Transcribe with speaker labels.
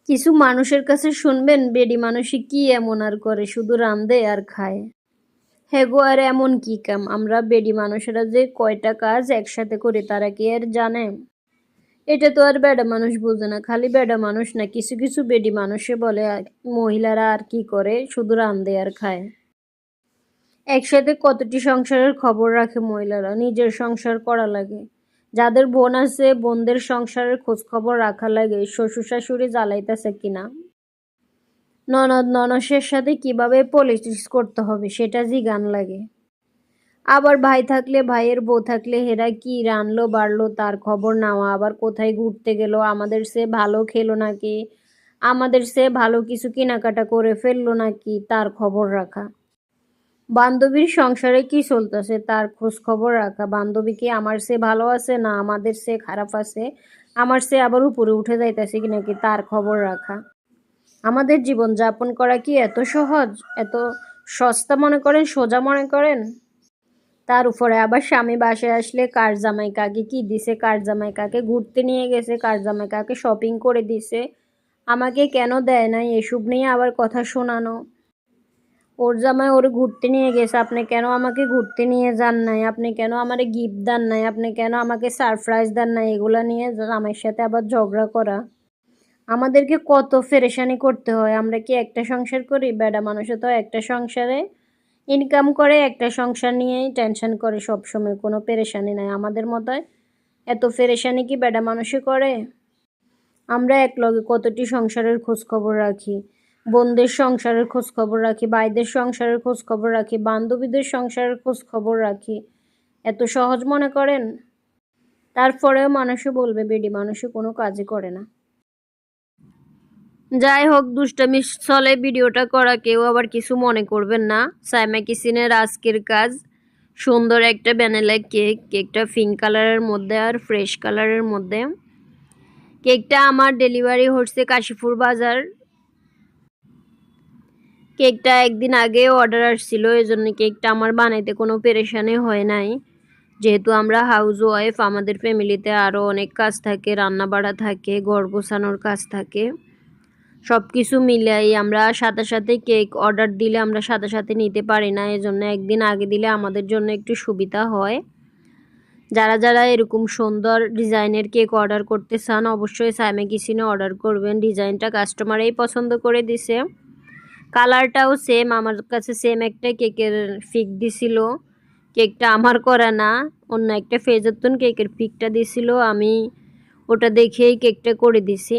Speaker 1: কিছু মানুষের কাছে শুনবেন বেডি মানুষই কি এমন আর করে, শুধু রান্ধে আর খায়। হ্যাঁ গো, আর এমন কি কাম আমরা বেডি মানুষেরা যে কয়টা কাজ একসাথে করি তারা কি আর জানে? এটা তো আর বেডা মানুষ বোঝে না। খালি বেডা মানুষ না, কিছু কিছু বেডি মানুষে বলে মহিলারা আর কি করে, শুধু রান্ধে আর খায়। একসাথে কতটি সংসারের খবর রাখে মহিলারা, নিজের সংসার করা লাগে। যাদের বোন আছে বোনদের সংসারের খোঁজ খবর রাখা লাগে, শ্বশুর শাশুড়ি জ্বালাইতেছে কিনা, ননদ ননসের সাথে কিভাবে পলিটিক্স করতে হবে সেটা জিগান লাগে। আবার ভাই থাকলে ভাইয়ের বউ থাকলে হেরা কি রানলো বাড়লো তার খবর নেওয়া, আবার কোথায় ঘুরতে গেল, আমাদের সে ভালো খেলো নাকি, আমাদের সে ভালো কিছু কেনাকাটা করে ফেললো নাকি তার খবর রাখা। বান্ধবীর সংসারে কি চলতেছে তার খোঁজ খবর রাখা। বান্ধবী কি আমার সে ভালো আছে না আমাদের সে খারাপ আছে, আমার সে আবার উপরে উঠে যাইতেছে কি নাকি তার খবর রাখা। আমাদের জীবন যাপন করা কি এত সহজ, এত সস্তা মনে করেন, সোজা মনে করেন? তার উপরে আবার স্বামী বাসায় আসলে কার জামাই কাকে কি দিছে, কার জামাই কাকে ঘুরতে নিয়ে গেছে, কার জামাই কাকে শপিং করে দিছে, আমাকে কেন দেয় নাই, এসব নিয়ে আবার কথা শোনানো। ওর জামাই ওরে ঘুরতে নিয়ে গেছে, আপনি কেন আমাকে ঘুরতে নিয়ে যান নাই, আপনি কেন আমারে গিফট দেন নাই, আপনি কেন আমাকে সারপ্রাইজ দেন নাই, এগুলা নিয়ে জামাইয়ের সাথে আবার ঝগড়া করা। আমাদেরকে কত পেরেশানি করতে হয়। আমরা কি একটা সংসার করি? বেডা মানুষে তো একটা সংসারে ইনকাম করে, একটা সংসার নিয়েই টেনশন করে সবসময়, কোনো পেরেশানি নাই। আমাদের মতো এত পেরেশানি কি বেডা মানুষে করে? আমরা একলগে কতটি সংসারের খোঁজ খবর রাখি, বোনদের সংসারের খোঁজ খবর রাখি, ভাইদের সংসারের খোঁজ খবর রাখি, বান্ধবীদের সংসারের খোঁজ খবর রাখি। এত সহজ মনে করেন? তারপরেও মানুষে বলবে বেডি মানুষে কোনো কাজই করে না। যাই হোক, দুষ্টামি চলে ভিডিওটা করা, কেউ আবার কিছু মনে করবেন না। সাইমা কিচেনের আজকের কাজ সুন্দর একটা ভ্যানিলা কেক, কেকটা পিঙ্ক কালারের মধ্যে আর ফ্রেশ কালারের মধ্যে। কেকটা আমার ডেলিভারি হচ্ছে কাশীপুর বাজার। কেকটা একদিন আগে অর্ডার আসছিল, এই জন্য কেকটা আমার বানাইতে কোনো পেরেশানি হয় নাই। যেহেতু আমরা হাউস ওয়াইফ, আমাদের ফ্যামিলিতে আরও অনেক কাজ থাকে, রান্না বাড়া থাকে, ঘর গোছানোর কাজ থাকে, সব কিছু মিলাই আমরা সাথে সাথে কেক অর্ডার দিলে আমরা সাথে সাথে নিতে পারি না, এজন্য একদিন আগে দিলে আমাদের জন্য একটু সুবিধা হয়। যারা যারা এরকম সুন্দর ডিজাইনের কেক অর্ডার করতে চান অবশ্যই সাইমা কিচেনে অর্ডার করবেন। ডিজাইনটা কাস্টমারেই পছন্দ করে দিছে, কালারটাও সেম, আমার কাছে সেম একটা কেকের পিক দিছিল। কেকটা আমার করা না, অন্য একটা ফেজতুন কেকের পিকটা দিছিল, আমি ওটা দেখেই কেকটা করে দিছি।